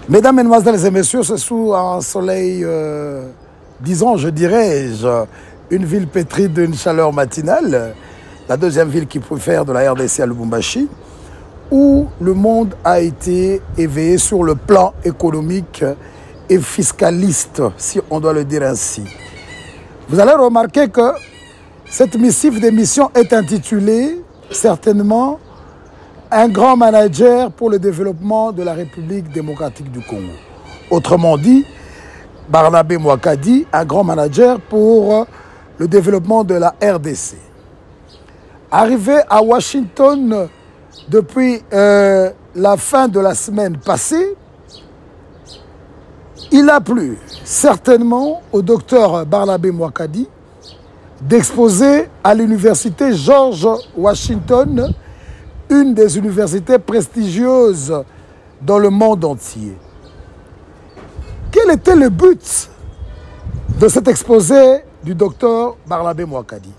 Mesdames, Mesdemoiselles et Messieurs, c'est sous un soleil, disons, je dirais-je, une ville pétrie d'une chaleur matinale, la deuxième ville qui préfère de la RDC à Lubumbashi, où le monde a été éveillé sur le plan économique et fiscaliste, si on doit le dire ainsi. Vous allez remarquer que cette missive d'émission est intitulée, certainement, un grand manager pour le développement de la République démocratique du Congo. Autrement dit, Barnabé Mouakadi, un grand manager pour le développement de la RDC. Arrivé à Washington depuis la fin de la semaine passée, il a plu certainement au docteur Barnabé Mouakadi d'exposer à l'université George Washington, une des universités prestigieuses dans le monde entier. Quel était le but de cet exposé du docteur Barnabé Mouakadi?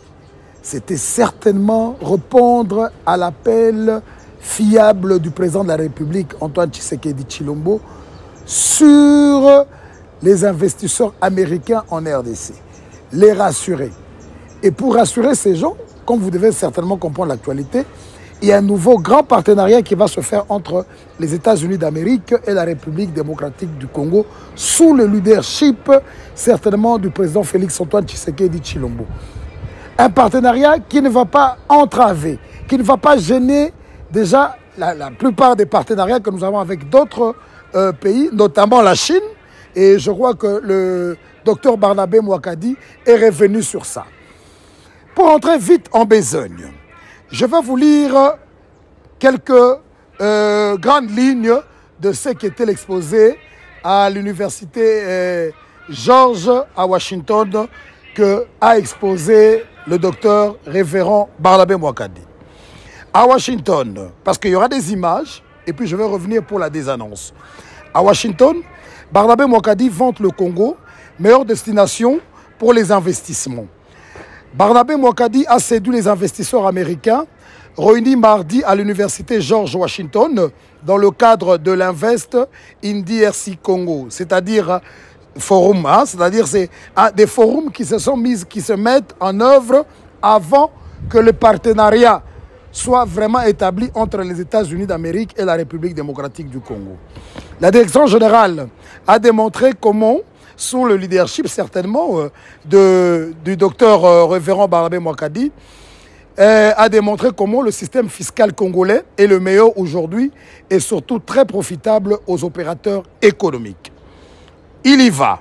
C'était certainement répondre à l'appel fiable du président de la République, Antoine Tshisekedi Tshilombo, sur les investisseurs américains en RDC. Les rassurer. Et pour rassurer ces gens, comme vous devez certainement comprendre l'actualité, il y a un nouveau grand partenariat qui va se faire entre les États-Unis d'Amérique et la République démocratique du Congo sous le leadership certainement du président Félix-Antoine Tshisekedi Tshilombo. Un partenariat qui ne va pas entraver, qui ne va pas gêner déjà la plupart des partenariats que nous avons avec d'autres pays, notamment la Chine. Et je crois que le docteur Barnabé Mouakadi est revenu sur ça. Pour entrer vite en besogne, je vais vous lire quelques grandes lignes de ce qui était l'exposé à l'université George à Washington que a exposé le docteur révérend Barnabé Mouakadi. À Washington, parce qu'il y aura des images, et puis je vais revenir pour la désannonce. À Washington, Barnabé Mouakadi vante le Congo, meilleure destination pour les investissements. Barnabé Mouakadi a séduit les investisseurs américains réunis mardi à l'université George Washington dans le cadre de l'Invest in DRC Congo, c'est-à-dire forum, c'est-à-dire c'est des forums qui se mettent en œuvre avant que le partenariat soit vraiment établi entre les États-Unis d'Amérique et la République démocratique du Congo. La direction générale a démontré comment, sous le leadership certainement du docteur révérend Barnabé Mouakadi, a démontré comment le système fiscal congolais est le meilleur aujourd'hui et surtout très profitable aux opérateurs économiques. Il y va.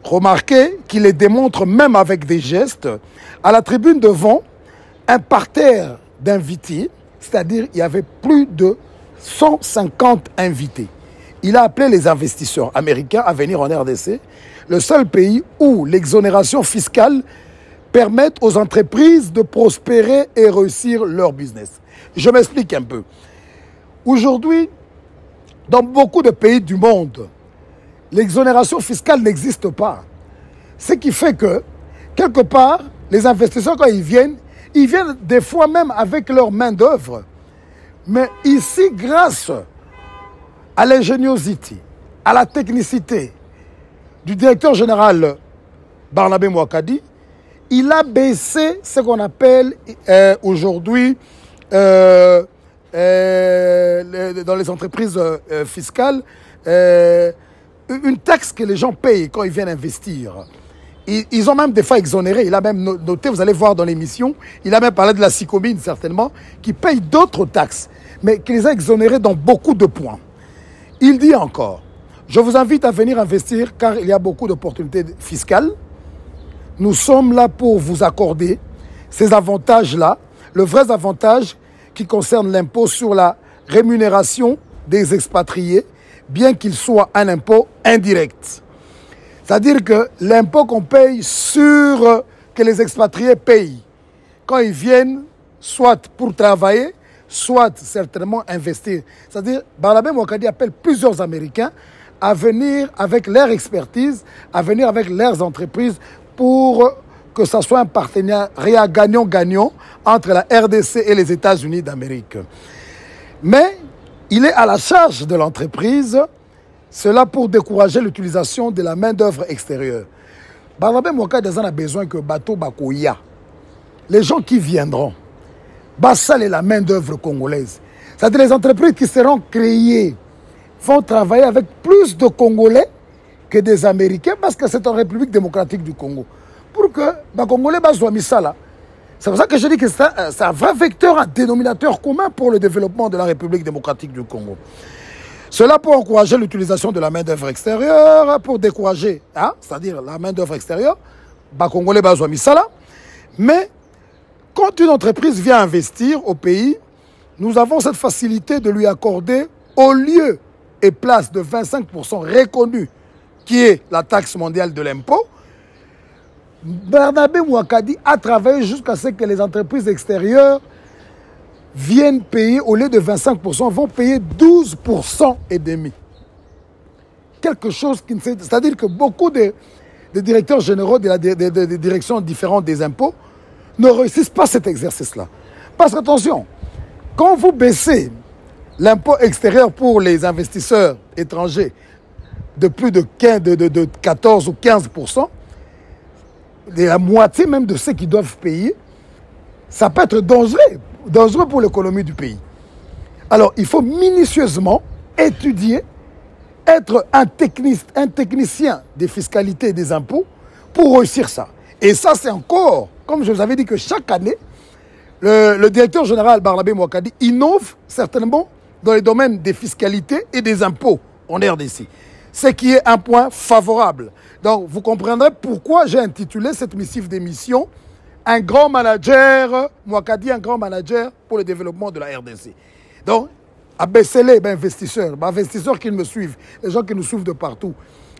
Remarquez qu'il les démontre même avec des gestes. À la tribune devant, un parterre d'invités, c'est-à-dire il y avait plus de 150 invités. Il a appelé les investisseurs américains à venir en RDC, le seul pays où l'exonération fiscale permet aux entreprises de prospérer et réussir leur business. Je m'explique un peu. Aujourd'hui, dans beaucoup de pays du monde, l'exonération fiscale n'existe pas. Ce qui fait que, quelque part, les investisseurs, quand ils viennent des fois même avec leur main-d'œuvre. Mais ici, grâce à l'ingéniosité, à la technicité du directeur général Barnabé Mouakadi, il a baissé ce qu'on appelle aujourd'hui dans les entreprises fiscales une taxe que les gens payent quand ils viennent investir. Ils ont même des fois exonéré, il a même noté, vous allez voir dans l'émission, il a même parlé de la Sicomine certainement, qui paye d'autres taxes, mais qui les a exonérés dans beaucoup de points. Il dit encore, je vous invite à venir investir car il y a beaucoup d'opportunités fiscales. Nous sommes là pour vous accorder ces avantages-là, le vrai avantage qui concerne l'impôt sur la rémunération des expatriés, bien qu'il soit un impôt indirect. C'est-à-dire que l'impôt qu'on paye que les expatriés payent quand ils viennent, soit pour travailler, soit certainement investir. C'est-à-dire, Barnabé Mouakadi appelle plusieurs Américains à venir avec leur expertise, à venir avec leurs entreprises pour que ça soit un partenariat gagnant-gagnant entre la RDC et les États-Unis d'Amérique. Mais il est à la charge de l'entreprise Cela pour décourager l'utilisation de la main-d'œuvre extérieure. Barnabé Mouakadi a besoin que bateau bakoya. Les gens qui viendront, Bassal est la main-d'œuvre congolaise. C'est-à-dire les entreprises qui seront créées vont travailler avec plus de Congolais que des Américains parce que c'est en République démocratique du Congo. Pour que les Congolais soient mis ça là. C'est pour ça que je dis que c'est un vrai vecteur, un dénominateur commun pour le développement de la République démocratique du Congo. Cela pour encourager l'utilisation de la main-d'œuvre extérieure, pour décourager, c'est-à-dire la main-d'œuvre extérieure, les Congolais soient mis ça là. Mais quand une entreprise vient investir au pays, nous avons cette facilité de lui accorder au lieu et place de 25% reconnu, qui est la taxe mondiale de l'impôt. Barnabé Mouakadi a travaillé jusqu'à ce que les entreprises extérieures viennent payer, au lieu de 25%, vont payer 12% et demi. Quelque chose qui ne sait... C'est-à-dire que beaucoup de directeurs généraux des directions différentes des impôts ne réussissent pas cet exercice-là. Parce qu'attention, quand vous baissez l'impôt extérieur pour les investisseurs étrangers de plus de 14 ou 15%, de la moitié même de ceux qui doivent payer, ça peut être dangereux pour l'économie du pays. Alors, il faut minutieusement étudier, être un technicien des fiscalités et des impôts pour réussir ça. Et ça, c'est encore, comme je vous avais dit que chaque année, le directeur général Barnabé Mouakadi innove certainement dans les domaines des fiscalités et des impôts en RDC. Ce qui est un point favorable. Donc, vous comprendrez pourquoi j'ai intitulé cette missive d'émission « Un grand manager, Mouakadi, un grand manager pour le développement de la RDC ». Donc, abaissez les investisseurs qui me suivent, les gens qui nous suivent de partout.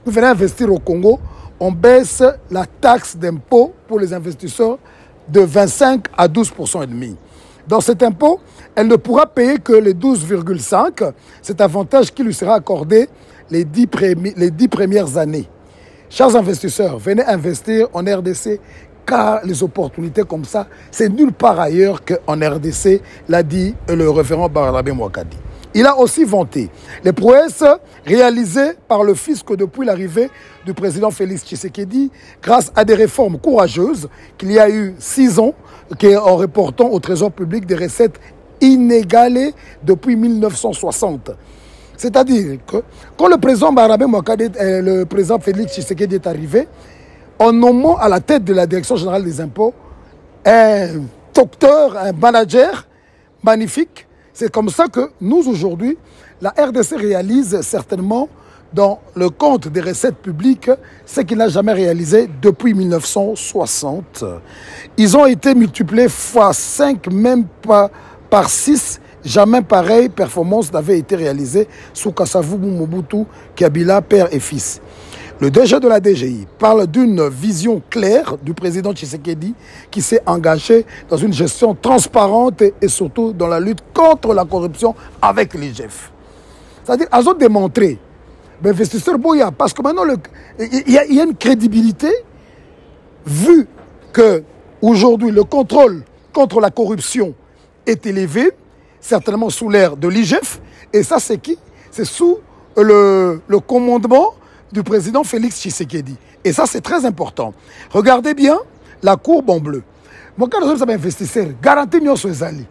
Vous venez investir au Congo, on baisse la taxe d'impôt pour les investisseurs de 25 à 12% et demi. Dans cet impôt, elle ne pourra payer que les 12,5, cet avantage qui lui sera accordé les 10 premières années. Chers investisseurs, venez investir en RDC car les opportunités comme ça, c'est nulle part ailleurs qu'en RDC, l'a dit le référent Barnabé Mouakadi. Il a aussi vanté les prouesses réalisées par le fisc depuis l'arrivée du président Félix Tshisekedi grâce à des réformes courageuses qu'il y a eu 6 ans en reportant au trésor public des recettes inégalées depuis 1960. C'est-à-dire que quand le président Barnabé Mouakadi, le président Félix Tshisekedi est arrivé, en nommant à la tête de la Direction générale des impôts un docteur, un manager magnifique, c'est comme ça que nous, aujourd'hui, la RDC réalise certainement dans le compte des recettes publiques ce qu'il n'a jamais réalisé depuis 1960. Ils ont été multipliés fois 5, même pas par 6. Jamais pareille performance n'avait été réalisée sous Kasavubu Mobutu, Kabila, père et fils. Le DG de la DGI parle d'une vision claire du président Tshisekedi qui s'est engagé dans une gestion transparente et surtout dans la lutte contre la corruption avec l'IGF. C'est-à-dire, ils ont démontré, l'investisseur Boya, parce que maintenant, il y a une crédibilité, vu que aujourd'hui le contrôle contre la corruption est élevé, certainement sous l'ère de l'IGF, et ça c'est qui? C'est sous le commandement du président Félix Tshisekedi. Et ça c'est très important. Regardez bien la courbe en bleu. Moi quand je suis investisseur, garantie mieux sur les alliés.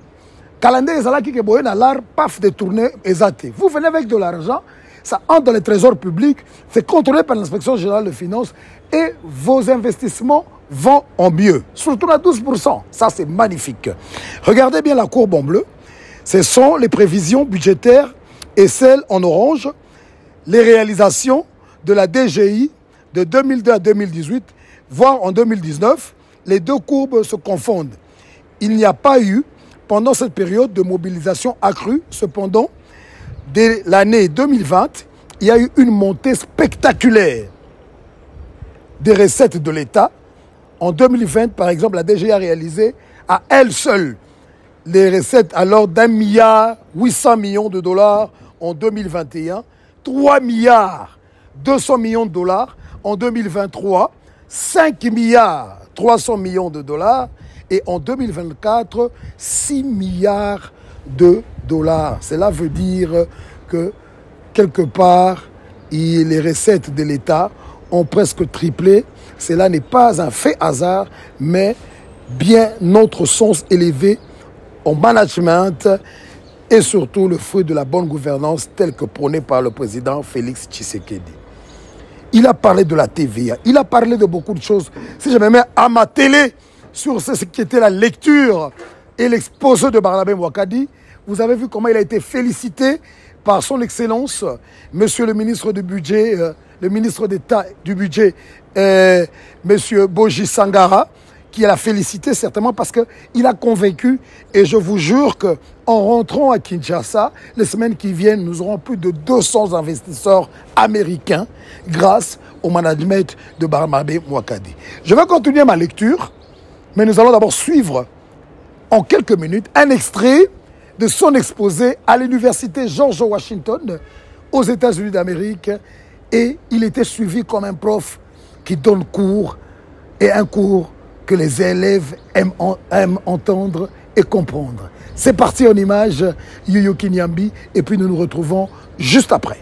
Calendrier ezala qui est na l'art paf de tourner exaté. Vous venez avec de l'argent, ça entre dans les trésors publics, c'est contrôlé par l'inspection générale de finances et vos investissements vont en mieux. Surtout à 12%. Ça c'est magnifique. Regardez bien la courbe en bleu. Ce sont les prévisions budgétaires et celles en orange, les réalisations de la DGI de 2002 à 2018, voire en 2019, les deux courbes se confondent. Il n'y a pas eu, pendant cette période de mobilisation accrue, cependant, dès l'année 2020, il y a eu une montée spectaculaire des recettes de l'État. En 2020, par exemple, la DGI a réalisé à elle seule les recettes alors d'1 milliard 800 millions de dollars en 2021, 3 milliards 200 millions de dollars en 2023, 5 milliards 300 millions de dollars et en 2024, 6 milliards de dollars. Cela veut dire que quelque part, les recettes de l'État ont presque triplé. Cela n'est pas un fait hasard, mais bien notre sens élevé au management et surtout le fruit de la bonne gouvernance tel que prôné par le président Félix Tshisekedi. Il a parlé de la TVA, il a parlé de beaucoup de choses. Si je me mets à ma télé sur ce qui était la lecture et l'exposé de Barnabé Mouakadi, vous avez vu comment il a été félicité par son Excellence, Monsieur le ministre du Budget, le ministre d'État du Budget, Monsieur Boji Sangara, qui l'a félicité certainement parce qu'il a convaincu, et je vous jure qu'en rentrant à Kinshasa, les semaines qui viennent, nous aurons plus de 200 investisseurs américains grâce au management de Barnabé Mouakadi. Je vais continuer ma lecture, mais nous allons d'abord suivre en quelques minutes un extrait de son exposé à l'université George Washington aux États-Unis d'Amérique, et il était suivi comme un prof qui donne cours, et un cours que les élèves aiment entendre et comprendre. C'est parti en image, Yuyu Kinyambi, et puis nous nous retrouvons juste après.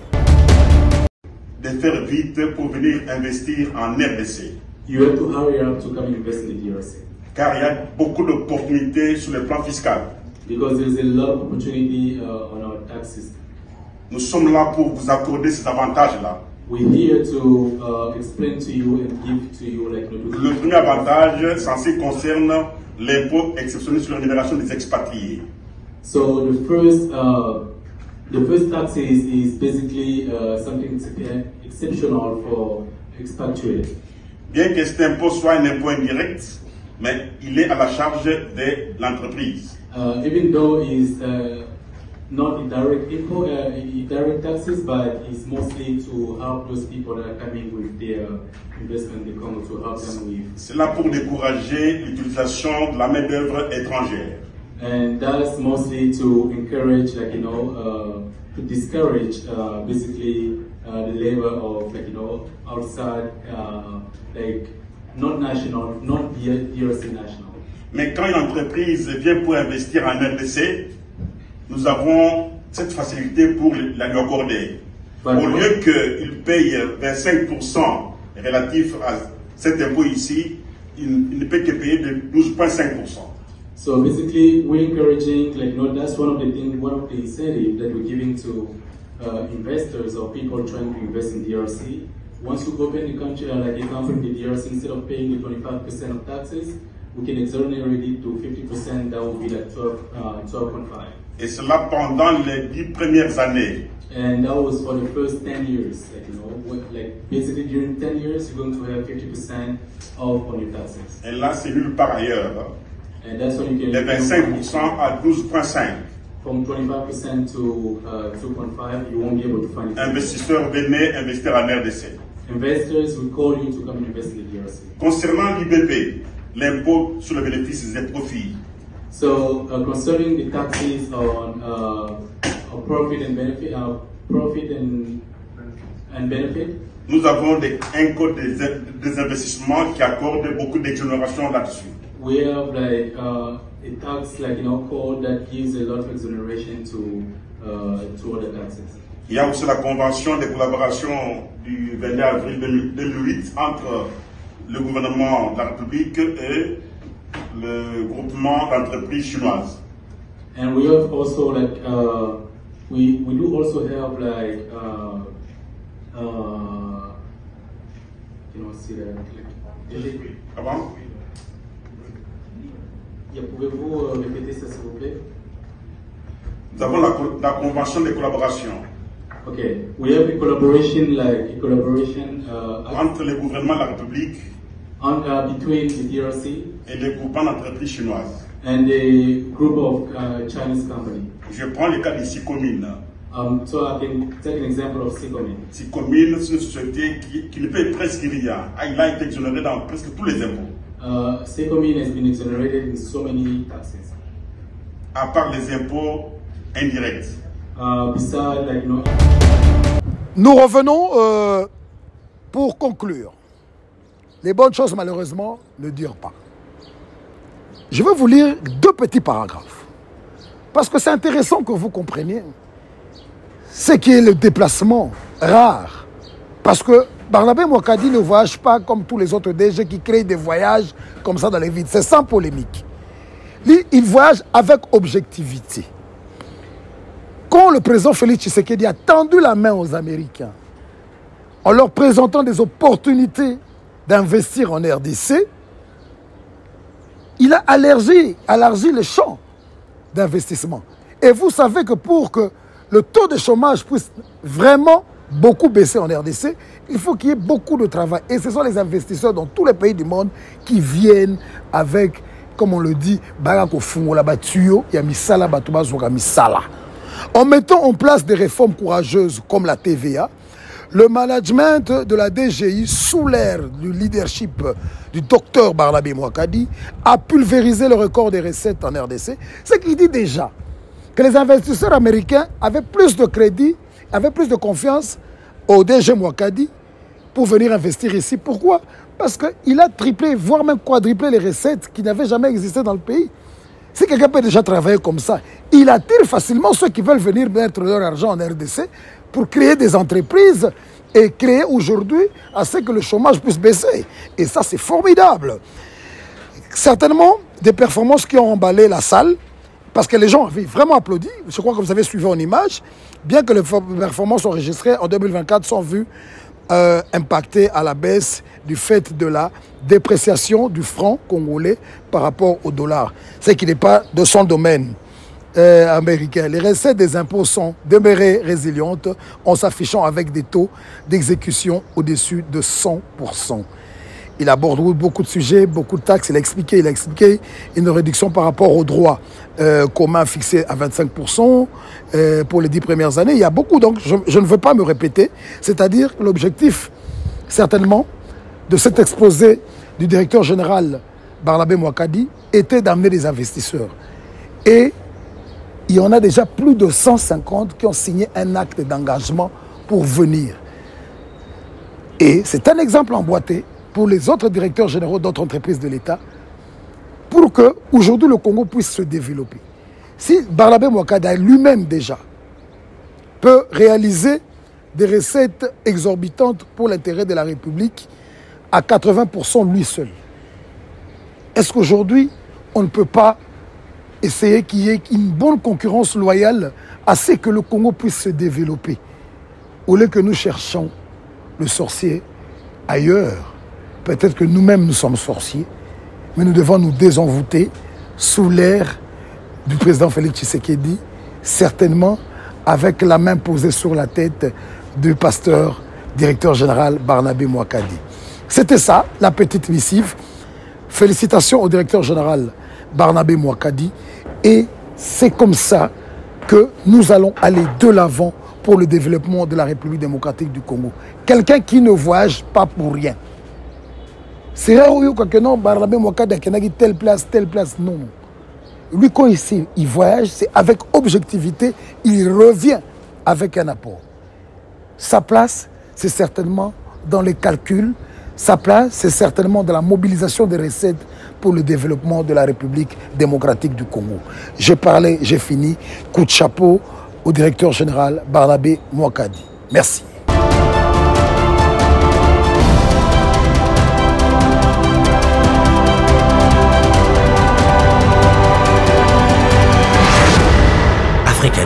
De faire vite pour venir investir en RDC. You have to hurry up to come invest in the DRC. Car il y a beaucoup d'opportunités sur le plan fiscal. Because there is a lot of opportunity on our tax system. Nous sommes là pour vous accorder ces avantages-là. We're here to explain to you and give to you like. Le premier avantage censé concerne l'impôt exceptionnel sur la rémunération des expatriés. So the first tax is basically something exceptional for expatriates. Bien que cet impôt soit un impôt indirect, mais il est à la charge de l'entreprise. Even though it's not direct taxes, but it's mostly to help those people that are coming with their investment. They come to help them with. C'est là pour décourager l'utilisation de la main d'œuvre étrangère. And that's mostly to encourage, like to discourage basically the labor of outside, like not national, not DRC national. Mais quand une entreprise vient pour investir en RDC, nous avons cette facilité pour la lui accorder. Au lieu qu'il paye 25% relatif à cet impôt ici, il ne peut que payer de 12,5%. So basically, we're encouraging, that's one of the incentives that we're giving to investors or people trying to invest in DRC. Once you open the country, like a company in the DRC, instead of paying the 25% of taxes, we can exonerate it to 50%. That will be like 12.5. Et cela pendant les 10 premières années. And that was for the first 10 years. Basically during 10 years, you're going to have 50% off on your taxes. Et là, c'est nulle part ailleurs. And that's when you can. De 25% à 12,5%. From 25% to 2.5, you won't be able to find it. Investisseurs, venez investir en RDC. Investors will call you to come and invest in the DRC. Concernant l'IBP, l'impôt sur le bénéfice des profits. So concerning the taxes on profit and benefit, nous avons un code des investissements qui accorde beaucoup d'exonération là-dessus. We have a tax code that gives a lot of exoneration to other taxes. Il y a aussi la convention de collaboration du 22 avril 2008 entre le gouvernement de la République et le groupement d'entreprises chinoises. And we have also we do also have Comment? Pouvez-vous répéter ça s'il vous plaît? Nous avons la convention de collaboration. Okay, we have a collaboration entre le gouvernement de la République between the DRC et le groupement d'entreprises chinoises. And the group of Chinese companies. Je prends le cas de Sycomine. So I can take an example of Sycomine. Sycomine, c'est une société qui ne paye presque rien. Il a été exonéré dans presque tous les impôts. Sycomine has been exonerated in so many taxes. À part les impôts indirects. Besides, Nous revenons pour conclure. Les bonnes choses, malheureusement, ne durent pas. Je vais vous lire 2 petits paragraphes. Parce que c'est intéressant que vous compreniez ce qui est le déplacement rare Parce que Barnabé Mouakadi ne voyage pas comme tous les autres DG qui créent des voyages comme ça dans les vides. C'est sans polémique. Lui, il voyage avec objectivité. Quand le président Félix Tshisekedi a tendu la main aux Américains en leur présentant des opportunités d'investir en RDC, il a élargi le champ d'investissement. Et vous savez que pour que le taux de chômage puisse vraiment beaucoup baisser en RDC, il faut qu'il y ait beaucoup de travail. Et ce sont les investisseurs dans tous les pays du monde qui viennent avec, comme on le dit, en mettant en place des réformes courageuses comme la TVA, le management de la DGI, sous l'ère du leadership du docteur Barnabé Mouakadi, a pulvérisé le record des recettes en RDC. Ce qui dit déjà que les investisseurs américains avaient plus de crédit, avaient plus de confiance au DG Mouakadi pour venir investir ici. Pourquoi? Parce qu'il a triplé, voire même quadruplé les recettes qui n'avaient jamais existé dans le pays. Si quelqu'un peut déjà travailler comme ça, il attire facilement ceux qui veulent venir mettre leur argent en RDC pour créer des entreprises et créer aujourd'hui à ce que le chômage puisse baisser. Et ça, c'est formidable. Certainement, des performances qui ont emballé la salle, parce que les gens avaient vraiment applaudi. Je crois que vous avez suivi en image, bien que les performances enregistrées en 2024 sont vues impactées à la baisse du fait de la dépréciation du franc congolais par rapport au dollar. Ce qui n'est pas de son domaine américain. Les recettes des impôts sont demeurées résilientes en s'affichant avec des taux d'exécution au-dessus de 100%. Il aborde beaucoup de sujets, beaucoup de taxes. Il a expliqué une réduction par rapport aux droits communs fixés à 25% pour les 10 premières années. Il y a beaucoup, donc je ne veux pas me répéter. C'est-à-dire l'objectif, certainement, de cet exposé du directeur général Barnabé Mouakadi était d'amener des investisseurs. Et il y en a déjà plus de 150 qui ont signé un acte d'engagement pour venir. Et c'est un exemple emboîté pour les autres directeurs généraux d'autres entreprises de l'État pour que aujourd'hui le Congo puisse se développer. Si Barnabé Mouakadi lui-même déjà peut réaliser des recettes exorbitantes pour l'intérêt de la République à 80% lui seul, est-ce qu'aujourd'hui on ne peut pas essayer qu'il y ait une bonne concurrence loyale à ce que le Congo puisse se développer au lieu que nous cherchons le sorcier ailleurs? Peut-être que nous-mêmes nous sommes sorciers, mais nous devons nous désenvoûter sous l'ère du président Félix Tshisekedi, certainement avec la main posée sur la tête du pasteur directeur général Barnabé Mouakadi. C'était ça, la petite missive. Félicitations au directeur général Barnabé Mouakadi. Et c'est comme ça que nous allons aller de l'avant pour le développement de la République démocratique du Congo. Quelqu'un qui ne voyage pas pour rien. C'est rare que non, Barnabé Mouakadi a telle place, non. Lui, quand il voyage, c'est avec objectivité, il revient avec un apport. Sa place, c'est certainement dans les calculs. Sa place, c'est certainement dans la mobilisation des recettes pour le développement de la République démocratique du Congo. J'ai parlé, j'ai fini. Coup de chapeau au directeur général Barnabé Mouakadi. Merci.